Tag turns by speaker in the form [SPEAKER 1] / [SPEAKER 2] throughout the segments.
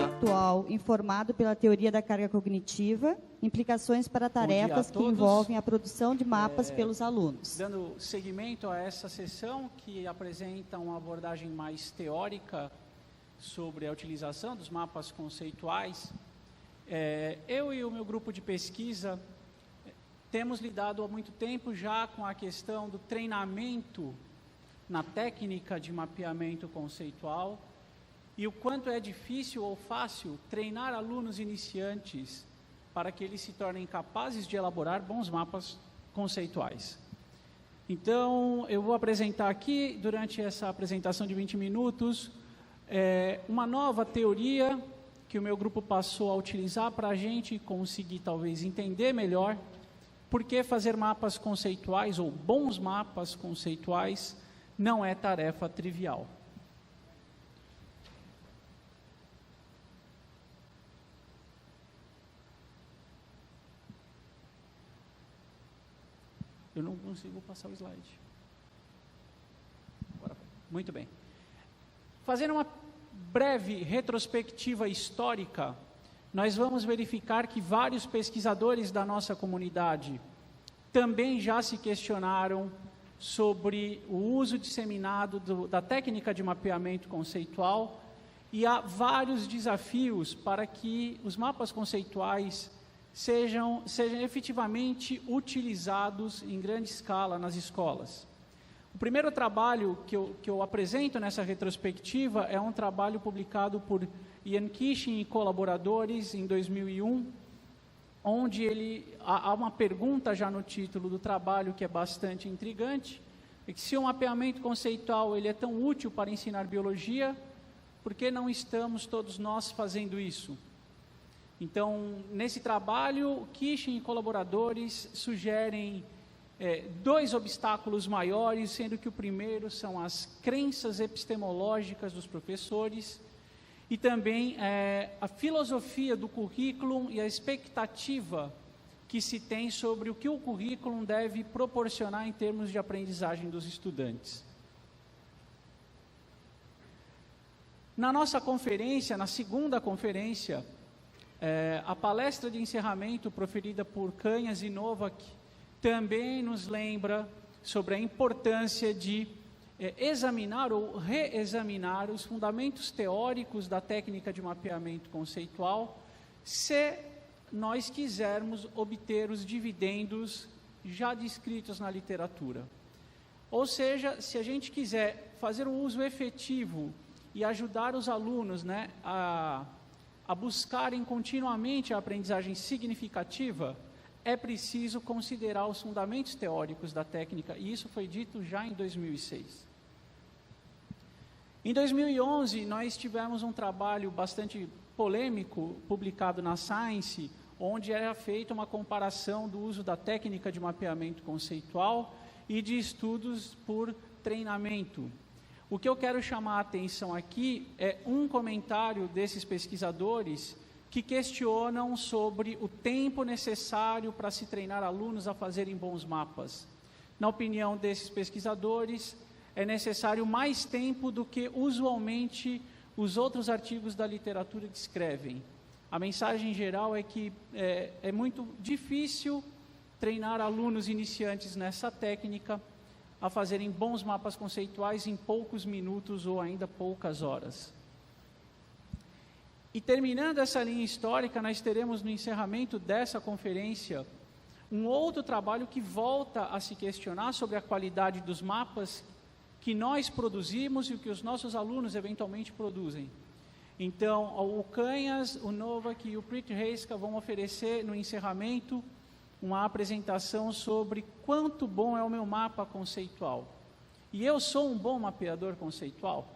[SPEAKER 1] Atual, informado pela teoria da carga cognitiva, implicações para tarefas que envolvem a produção de mapas pelos alunos.
[SPEAKER 2] Dando seguimento a essa sessão, que apresenta uma abordagem mais teórica sobre a utilização dos mapas conceituais, eu e o meu grupo de pesquisa temos lidado há muito tempo já com a questão do treinamento na técnica de mapeamento conceitual, e o quanto é difícil ou fácil treinar alunos iniciantes para que eles se tornem capazes de elaborar bons mapas conceituais. Então, eu vou apresentar aqui, durante essa apresentação de 20 minutos, uma nova teoria que o meu grupo passou a utilizar para a gente conseguir, talvez, entender melhor por que fazer mapas conceituais ou bons mapas conceituais não é tarefa trivial. Eu não consigo passar o slide. Agora, muito bem. Fazendo uma breve retrospectiva histórica, nós vamos verificar que vários pesquisadores da nossa comunidade também já se questionaram sobre o uso disseminado da técnica de mapeamento conceitual, e há vários desafios para que os mapas conceituais sejam efetivamente utilizados em grande escala nas escolas. O primeiro trabalho que eu apresento nessa retrospectiva é um trabalho publicado por Ian Kishin e colaboradores em 2001, onde há uma pergunta já no título do trabalho que é bastante intrigante, é que se o mapeamento conceitual ele é tão útil para ensinar biologia, por que não estamos todos nós fazendo isso? Então, nesse trabalho, Kishin e colaboradores sugerem dois obstáculos maiores, sendo que o primeiro são as crenças epistemológicas dos professores e também a filosofia do currículo e a expectativa que se tem sobre o que o currículo deve proporcionar em termos de aprendizagem dos estudantes. Na nossa conferência, na segunda conferência, a palestra de encerramento proferida por Canhas e Novak também nos lembra sobre a importância de examinar ou reexaminar os fundamentos teóricos da técnica de mapeamento conceitual, se nós quisermos obter os dividendos já descritos na literatura. Ou seja, se a gente quiser fazer um uso efetivo e ajudar os alunos, a buscarem continuamente a aprendizagem significativa, é preciso considerar os fundamentos teóricos da técnica, e isso foi dito já em 2006. Em 2011, nós tivemos um trabalho bastante polêmico, publicado na Science, onde era feita uma comparação do uso da técnica de mapeamento conceitual e de estudos por treinamento. O que eu quero chamar a atenção aqui é um comentário desses pesquisadores que questionam sobre o tempo necessário para se treinar alunos a fazerem bons mapas. Na opinião desses pesquisadores, é necessário mais tempo do que usualmente os outros artigos da literatura descrevem. A mensagem geral é que é muito difícil treinar alunos iniciantes nessa técnica a fazerem bons mapas conceituais em poucos minutos ou ainda poucas horas. E terminando essa linha histórica, nós teremos no encerramento dessa conferência um outro trabalho que volta a se questionar sobre a qualidade dos mapas que nós produzimos e o que os nossos alunos eventualmente produzem. Então, o Canhas, o Novak e o Pritreiska vão oferecer no encerramento uma apresentação sobre quanto bom é o meu mapa conceitual. E eu sou um bom mapeador conceitual?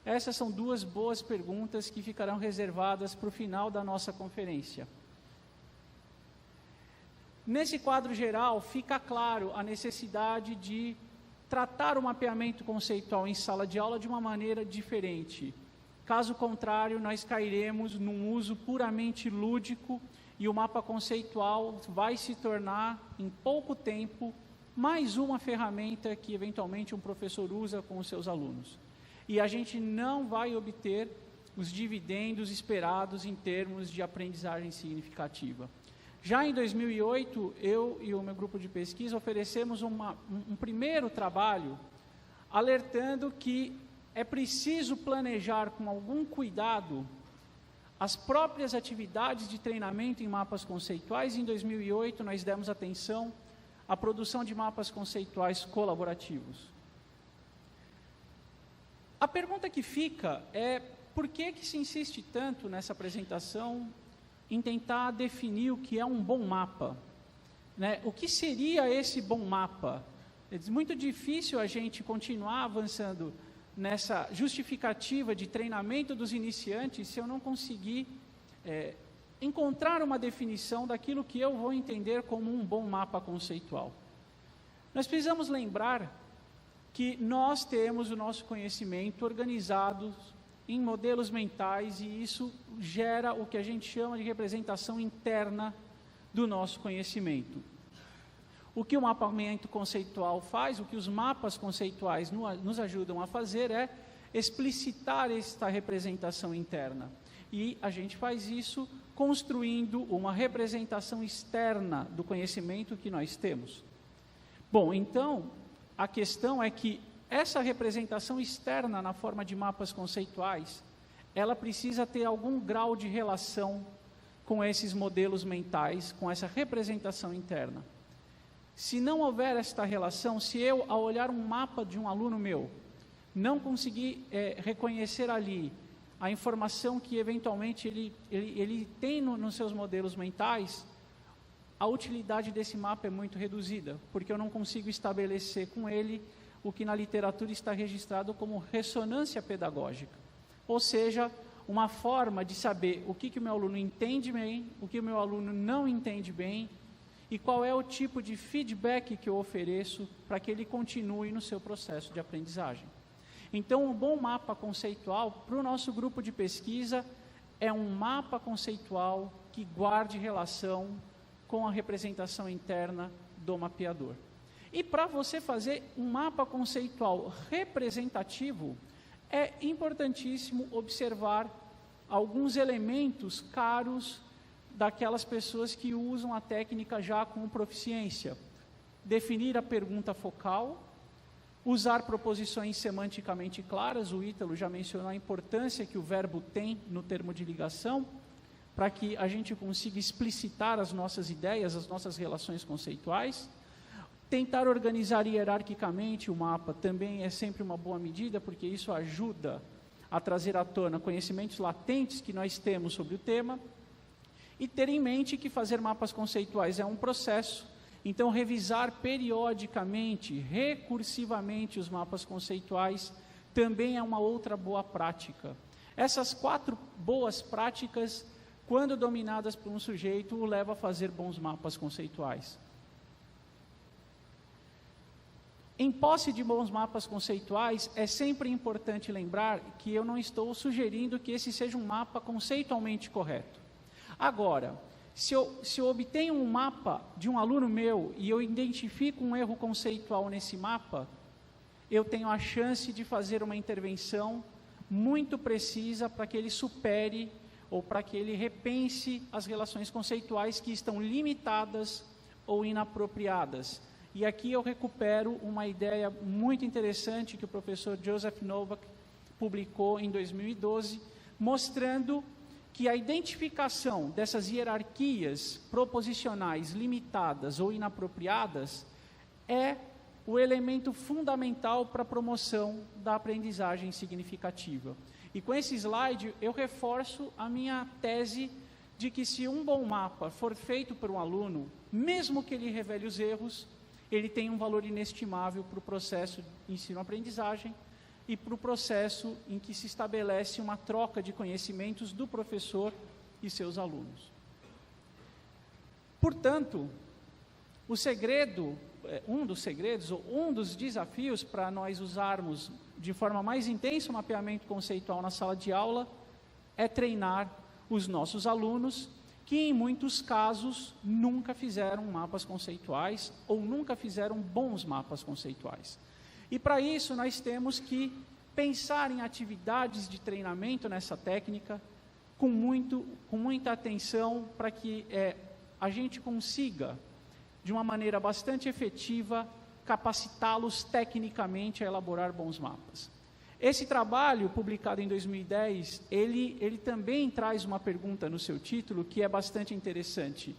[SPEAKER 2] Essas são duas boas perguntas que ficarão reservadas para o final da nossa conferência. Nesse quadro geral, fica claro a necessidade de tratar o mapeamento conceitual em sala de aula de uma maneira diferente. Caso contrário, nós cairemos num uso puramente lúdico e o mapa conceitual vai se tornar, em pouco tempo, mais uma ferramenta que eventualmente um professor usa com os seus alunos. E a gente não vai obter os dividendos esperados em termos de aprendizagem significativa. Já em 2008, eu e o meu grupo de pesquisa oferecemos um primeiro trabalho alertando que é preciso planejar com algum cuidado as próprias atividades de treinamento em mapas conceituais. Em 2008, nós demos atenção à produção de mapas conceituais colaborativos. A pergunta que fica é: por que se insiste tanto nessa apresentação em tentar definir o que é um bom mapa? Né? O que seria esse bom mapa? É muito difícil a gente continuar avançando nessa justificativa de treinamento dos iniciantes se eu não conseguir encontrar uma definição daquilo que eu vou entender como um bom mapa conceitual. Nós precisamos lembrar que nós temos o nosso conhecimento organizado em modelos mentais e isso gera o que a gente chama de representação interna do nosso conhecimento. O que o mapeamento conceitual faz, o que os mapas conceituais nos ajudam a fazer é explicitar esta representação interna. E a gente faz isso construindo uma representação externa do conhecimento que nós temos. Bom, então, a questão é que essa representação externa na forma de mapas conceituais, ela precisa ter algum grau de relação com esses modelos mentais, com essa representação interna. Se não houver esta relação, se eu, ao olhar um mapa de um aluno meu, não conseguir reconhecer ali a informação que eventualmente ele tem nos seus modelos mentais, a utilidade desse mapa é muito reduzida, porque eu não consigo estabelecer com ele o que na literatura está registrado como ressonância pedagógica. Ou seja, uma forma de saber o que o meu aluno entende bem, o que o meu aluno não entende bem, e qual é o tipo de feedback que eu ofereço para que ele continue no seu processo de aprendizagem. Então, um bom mapa conceitual para o nosso grupo de pesquisa é um mapa conceitual que guarde relação com a representação interna do mapeador. E para você fazer um mapa conceitual representativo, é importantíssimo observar alguns elementos caros daquelas pessoas que usam a técnica já com proficiência. Definir a pergunta focal, usar proposições semanticamente claras, o Ítalo já mencionou a importância que o verbo tem no termo de ligação, para que a gente consiga explicitar as nossas ideias, as nossas relações conceituais. Tentar organizar hierarquicamente o mapa também é sempre uma boa medida, porque isso ajuda a trazer à tona conhecimentos latentes que nós temos sobre o tema. E ter em mente que fazer mapas conceituais é um processo, então revisar periodicamente, recursivamente os mapas conceituais também é uma outra boa prática. Essas 4 boas práticas, quando dominadas por um sujeito, o leva a fazer bons mapas conceituais. Em posse de bons mapas conceituais, é sempre importante lembrar que eu não estou sugerindo que esse seja um mapa conceitualmente correto. Agora, se eu obtenho um mapa de um aluno meu e eu identifico um erro conceitual nesse mapa, eu tenho a chance de fazer uma intervenção muito precisa para que ele supere ou para que ele repense as relações conceituais que estão limitadas ou inapropriadas. E aqui eu recupero uma ideia muito interessante que o professor Joseph Novak publicou em 2012, mostrando que a identificação dessas hierarquias proposicionais limitadas ou inapropriadas é o elemento fundamental para a promoção da aprendizagem significativa. E com esse slide eu reforço a minha tese de que se um bom mapa for feito por um aluno, mesmo que ele revele os erros, ele tem um valor inestimável para o processo de ensino-aprendizagem e para o processo em que se estabelece uma troca de conhecimentos do professor e seus alunos. Portanto, um dos desafios para nós usarmos de forma mais intensa o mapeamento conceitual na sala de aula é treinar os nossos alunos, que em muitos casos nunca fizeram mapas conceituais ou nunca fizeram bons mapas conceituais. E para isso nós temos que pensar em atividades de treinamento nessa técnica com muita atenção para que a gente consiga, de uma maneira bastante efetiva, capacitá-los tecnicamente a elaborar bons mapas. Esse trabalho, publicado em 2010, ele também traz uma pergunta no seu título que é bastante interessante.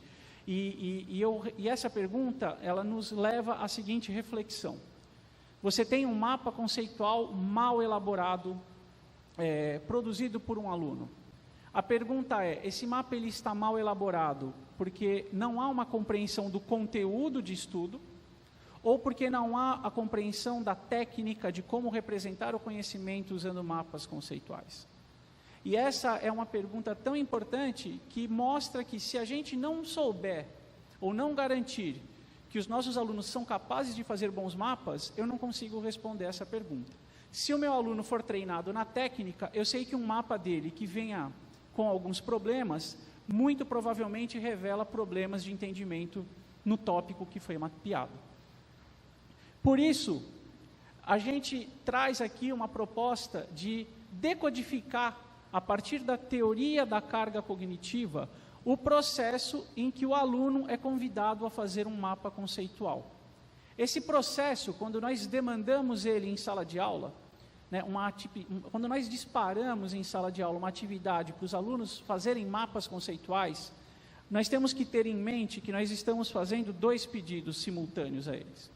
[SPEAKER 2] E essa pergunta, ela nos leva à seguinte reflexão. Você tem um mapa conceitual mal elaborado, produzido por um aluno. A pergunta é, esse mapa ele está mal elaborado porque não há uma compreensão do conteúdo de estudo, ou porque não há a compreensão da técnica de como representar o conhecimento usando mapas conceituais? E essa é uma pergunta tão importante que mostra que se a gente não souber ou não garantir que os nossos alunos são capazes de fazer bons mapas, eu não consigo responder essa pergunta. Se o meu aluno for treinado na técnica, eu sei que um mapa dele que venha com alguns problemas, muito provavelmente revela problemas de entendimento no tópico que foi mapeado. Por isso, a gente traz aqui uma proposta de decodificar, a partir da teoria da carga cognitiva, o processo em que o aluno é convidado a fazer um mapa conceitual. Esse processo, quando nós demandamos ele em sala de aula, quando nós disparamos em sala de aula uma atividade para os alunos fazerem mapas conceituais, nós temos que ter em mente que nós estamos fazendo 2 pedidos simultâneos a eles.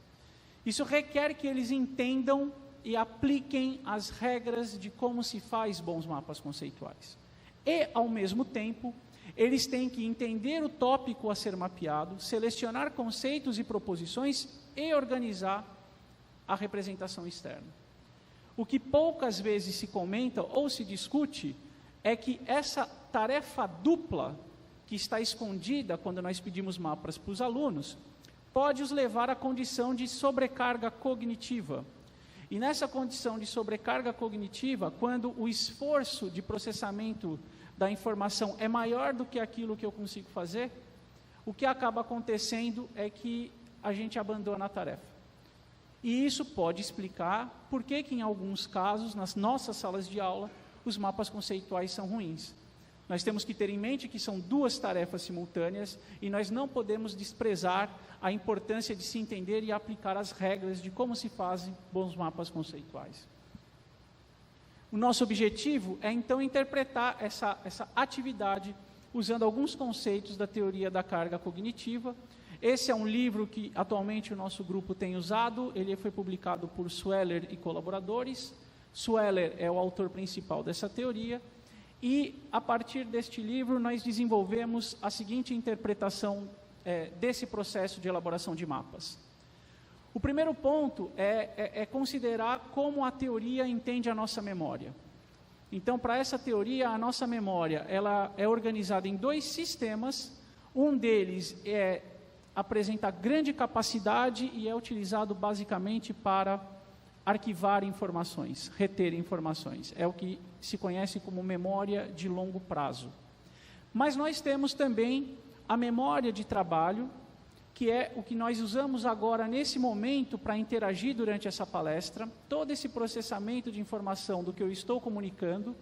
[SPEAKER 2] Isso requer que eles entendam e apliquem as regras de como se faz bons mapas conceituais. E, ao mesmo tempo, eles têm que entender o tópico a ser mapeado, selecionar conceitos e proposições e organizar a representação externa. O que poucas vezes se comenta ou se discute é que essa tarefa dupla que está escondida quando nós pedimos mapas para os alunos pode os levar à condição de sobrecarga cognitiva. E nessa condição de sobrecarga cognitiva, quando o esforço de processamento da informação é maior do que aquilo que eu consigo fazer, o que acaba acontecendo é que a gente abandona a tarefa. E isso pode explicar por que em alguns casos, nas nossas salas de aula, os mapas conceituais são ruins. Nós temos que ter em mente que são 2 tarefas simultâneas e nós não podemos desprezar a importância de se entender e aplicar as regras de como se fazem bons mapas conceituais. O nosso objetivo é, então, interpretar essa atividade usando alguns conceitos da teoria da carga cognitiva. Esse é um livro que, atualmente, o nosso grupo tem usado. Ele foi publicado por Sweller e colaboradores. Sweller é o autor principal dessa teoria. E, a partir deste livro, nós desenvolvemos a seguinte interpretação desse processo de elaboração de mapas. O primeiro ponto é considerar como a teoria entende a nossa memória. Então, para essa teoria, a nossa memória ela é organizada em 2 sistemas. Um deles apresenta grande capacidade e é utilizado basicamente para arquivar informações, reter informações. É o que se conhece como memória de longo prazo. Mas nós temos também a memória de trabalho, que é o que nós usamos agora nesse momento para interagir durante essa palestra. Todo esse processamento de informação do que eu estou comunicando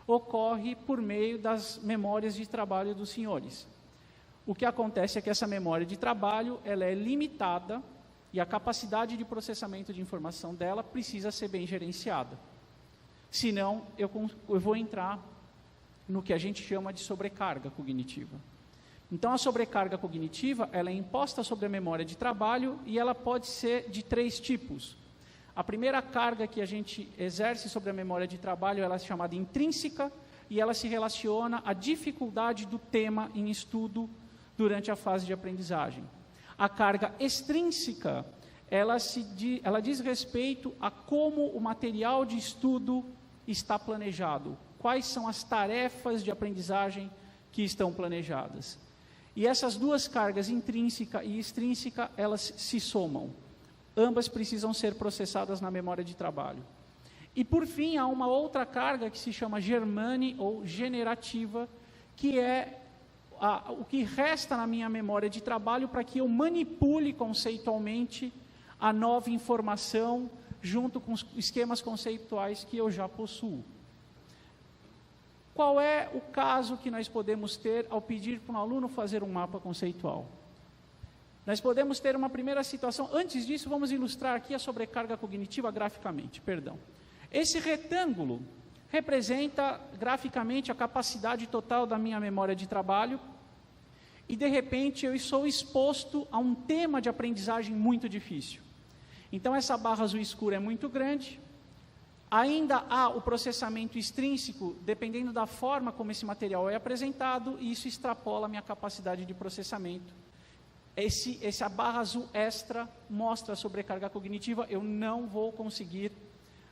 [SPEAKER 2] ocorre por meio das memórias de trabalho dos senhores. O que acontece é que essa memória de trabalho ela é limitada e a capacidade de processamento de informação dela precisa ser bem gerenciada. Senão, eu vou entrar no que a gente chama de sobrecarga cognitiva. Então, a sobrecarga cognitiva ela é imposta sobre a memória de trabalho e ela pode ser de 3 tipos. A primeira carga que a gente exerce sobre a memória de trabalho ela é chamada intrínseca e ela se relaciona à dificuldade do tema em estudo durante a fase de aprendizagem. A carga extrínseca, ela diz respeito a como o material de estudo está planejado, quais são as tarefas de aprendizagem que estão planejadas. E essas 2 cargas, intrínseca e extrínseca, elas se somam. Ambas precisam ser processadas na memória de trabalho. E, por fim, há uma outra carga que se chama Germane ou generativa, que é o que resta na minha memória de trabalho para que eu manipule conceitualmente a nova informação junto com os esquemas conceituais que eu já possuo. Qual é o caso que nós podemos ter ao pedir para um aluno fazer um mapa conceitual? Nós podemos ter uma primeira situação. Antes disso, vamos ilustrar aqui a sobrecarga cognitiva graficamente. Esse retângulo representa graficamente a capacidade total da minha memória de trabalho e, de repente, eu sou exposto a um tema de aprendizagem muito difícil. Então, essa barra azul escura é muito grande. Ainda há o processamento extrínseco, dependendo da forma como esse material é apresentado, e isso extrapola a minha capacidade de processamento. Essa barra azul extra mostra a sobrecarga cognitiva, eu não vou conseguir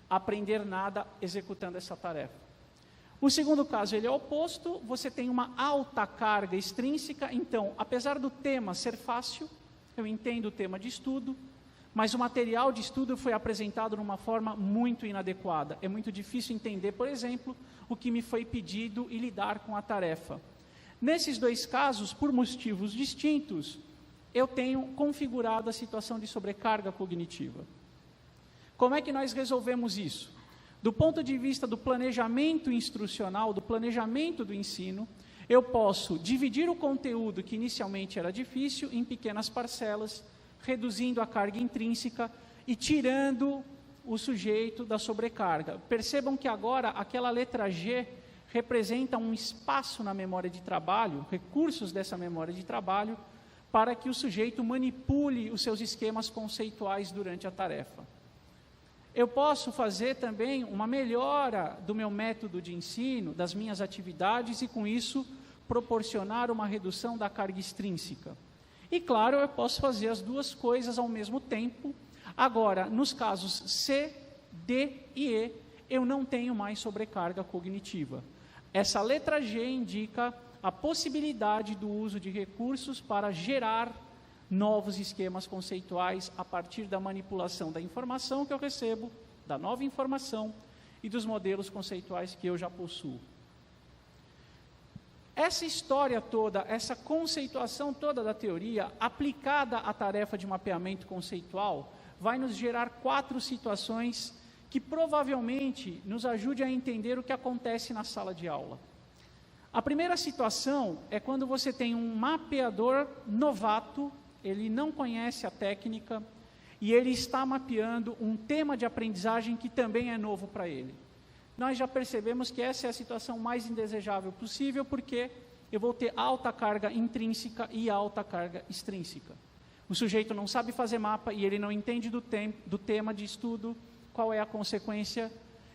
[SPEAKER 2] aprender nada executando essa tarefa. O segundo caso, ele é oposto, você tem uma alta carga extrínseca, então, apesar do tema ser fácil, eu entendo o tema de estudo, mas o material de estudo foi apresentado de uma forma muito inadequada. É muito difícil entender, por exemplo, o que me foi pedido e lidar com a tarefa. Nesses dois casos, por motivos distintos, eu tenho configurado a situação de sobrecarga cognitiva. Como é que nós resolvemos isso? Do ponto de vista do planejamento instrucional, do planejamento do ensino, eu posso dividir o conteúdo que inicialmente era difícil em pequenas parcelas, reduzindo a carga intrínseca e tirando o sujeito da sobrecarga. Percebam que agora aquela letra G representa um espaço na memória de trabalho, recursos dessa memória de trabalho, para que o sujeito manipule os seus esquemas conceituais durante a tarefa. Eu posso fazer também uma melhora do meu método de ensino, das minhas atividades, e com isso proporcionar uma redução da carga extrínseca. E claro, eu posso fazer as duas coisas ao mesmo tempo. Agora, nos casos C, D e E, eu não tenho mais sobrecarga cognitiva. Essa letra G indica a possibilidade do uso de recursos para gerar novos esquemas conceituais a partir da manipulação da informação que eu recebo, da nova informação e dos modelos conceituais que eu já possuo. Essa história toda, essa conceituação toda da teoria, aplicada à tarefa de mapeamento conceitual, vai nos gerar 4 situações que provavelmente nos ajude a entender o que acontece na sala de aula. A primeira situação é quando você tem um mapeador novato, ele não conhece a técnica e ele está mapeando um tema de aprendizagem que também é novo para ele. Nós já percebemos que essa é a situação mais indesejável possível, porque eu vou ter alta carga intrínseca e alta carga extrínseca. O sujeito não sabe fazer mapa e ele não entende do tema de estudo, qual é a consequência?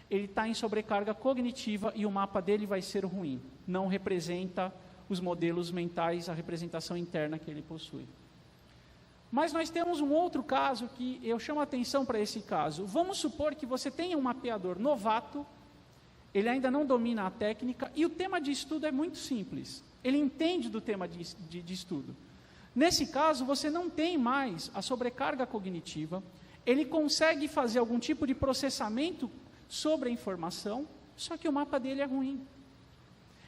[SPEAKER 2] Ele está em sobrecarga cognitiva e o mapa dele vai ser ruim. Não representa os modelos mentais, a representação interna que ele possui. Mas nós temos um outro caso que eu chamo a atenção para esse caso. Vamos supor que você tenha um mapeador novato, ele ainda não domina a técnica e o tema de estudo é muito simples. Ele entende do tema de estudo. Nesse caso, você não tem mais a sobrecarga cognitiva, ele consegue fazer algum tipo de processamento sobre a informação, só que o mapa dele é ruim.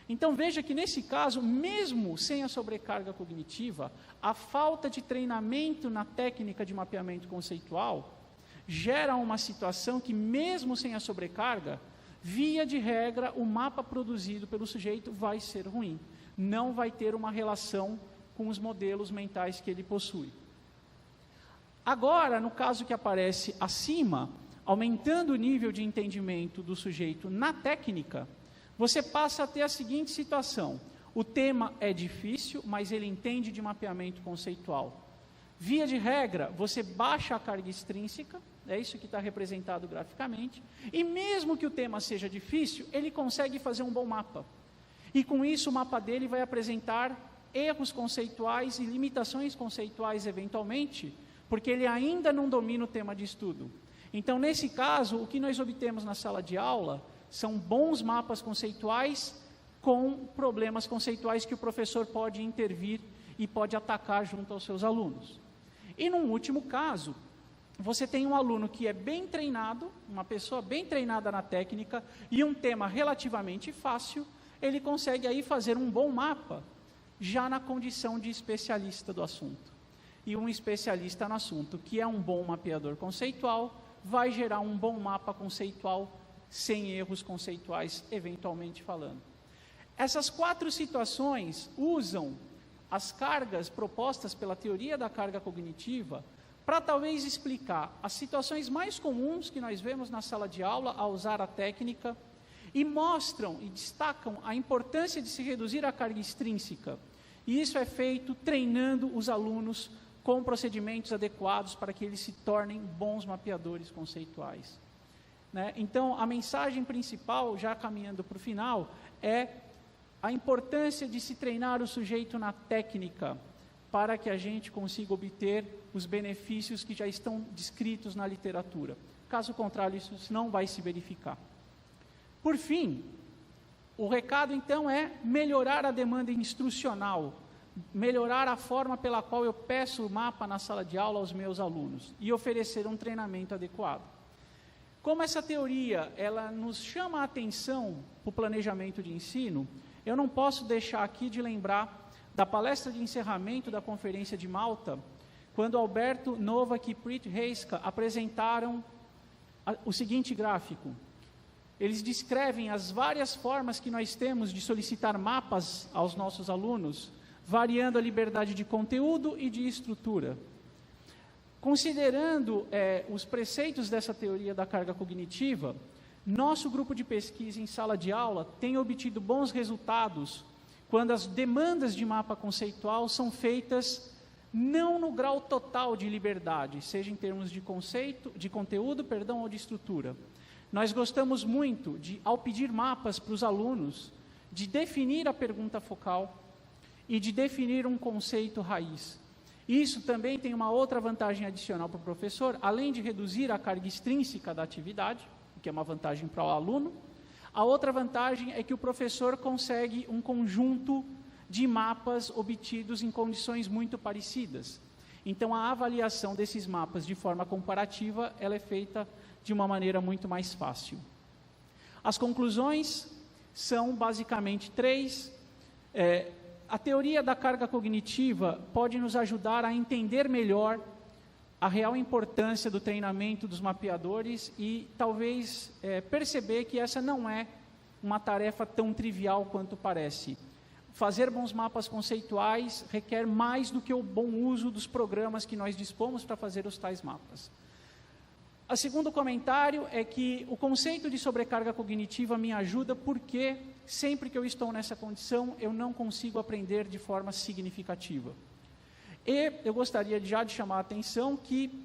[SPEAKER 2] Então veja que nesse caso, mesmo sem a sobrecarga cognitiva, a falta de treinamento na técnica de mapeamento conceitual gera uma situação que mesmo sem a sobrecarga, via de regra, o mapa produzido pelo sujeito vai ser ruim. Não vai ter uma relação com os modelos mentais que ele possui. Agora, no caso que aparece acima, aumentando o nível de entendimento do sujeito na técnica, você passa a ter a seguinte situação: o tema é difícil, mas ele entende de mapeamento conceitual. Via de regra, você baixa a carga extrínseca, é isso que está representado graficamente, e mesmo que o tema seja difícil, ele consegue fazer um bom mapa. E com isso o mapa dele vai apresentar erros conceituais e limitações conceituais eventualmente, porque ele ainda não domina o tema de estudo. Então, nesse caso, o que nós obtemos na sala de aula são bons mapas conceituais com problemas conceituais que o professor pode intervir e pode atacar junto aos seus alunos. E num último caso, você tem um aluno que é bem treinado, uma pessoa bem treinada na técnica, e um tema relativamente fácil, ele consegue aí fazer um bom mapa, já na condição de especialista do assunto. E um especialista no assunto, que é um bom mapeador conceitual, vai gerar um bom mapa conceitual, sem erros conceituais, eventualmente falando. Essas 4 situações usam as cargas propostas pela teoria da carga cognitiva para talvez explicar as situações mais comuns que nós vemos na sala de aula ao usar a técnica e mostram e destacam a importância de se reduzir a carga extrínseca. E isso é feito treinando os alunos com procedimentos adequados para que eles se tornem bons mapeadores conceituais. Né? Então, a mensagem principal, já caminhando para o final, é a importância de se treinar o sujeito na técnica para que a gente consiga obter os benefícios que já estão descritos na literatura. Caso contrário, isso não vai se verificar. Por fim, o recado, então, é melhorar a demanda instrucional, melhorar a forma pela qual eu peço o mapa na sala de aula aos meus alunos e oferecer um treinamento adequado. Como essa teoria, ela nos chama a atenção para o planejamento de ensino, eu não posso deixar aqui de lembrar da palestra de encerramento da Conferência de Malta, quando Alberto Novak e Preet Heiska apresentaram o seguinte gráfico. Eles descrevem as várias formas que nós temos de solicitar mapas aos nossos alunos, variando a liberdade de conteúdo e de estrutura. Considerando os preceitos dessa teoria da carga cognitiva, nosso grupo de pesquisa em sala de aula tem obtido bons resultados quando as demandas de mapa conceitual são feitas não no grau total de liberdade, seja em termos de conteúdo, ou de estrutura. Nós gostamos muito de, ao pedir mapas para os alunos, de definir a pergunta focal e de definir um conceito raiz. Isso também tem uma outra vantagem adicional para o professor, além de reduzir a carga extrínseca da atividade, que é uma vantagem para o aluno. A outra vantagem é que o professor consegue um conjunto de mapas obtidos em condições muito parecidas. Então, a avaliação desses mapas de forma comparativa, ela é feita de uma maneira muito mais fácil. As conclusões são basicamente 3. A teoria da carga cognitiva pode nos ajudar a entender melhor a real importância do treinamento dos mapeadores e talvez perceber que essa não é uma tarefa tão trivial quanto parece. Fazer bons mapas conceituais requer mais do que o bom uso dos programas que nós dispomos para fazer os tais mapas. O segundo comentário é que o conceito de sobrecarga cognitiva me ajuda porque sempre que eu estou nessa condição, eu não consigo aprender de forma significativa. E eu gostaria já de chamar a atenção que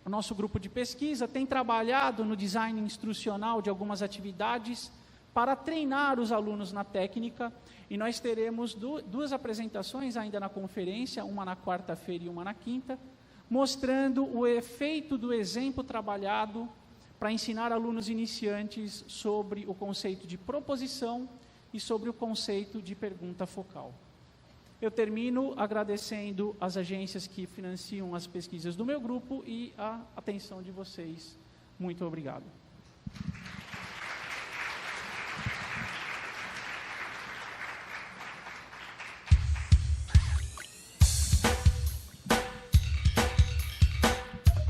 [SPEAKER 2] o nosso grupo de pesquisa tem trabalhado no design instrucional de algumas atividades para treinar os alunos na técnica, e nós teremos 2 apresentações ainda na conferência, uma na quarta-feira e uma na quinta, mostrando o efeito do exemplo trabalhado para ensinar alunos iniciantes sobre o conceito de proposição e sobre o conceito de pergunta focal. Eu termino agradecendo as agências que financiam as pesquisas do meu grupo e a atenção de vocês. Muito obrigado.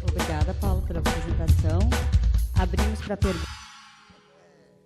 [SPEAKER 1] Obrigada, Paulo, pela apresentação. Abrimos para perguntas.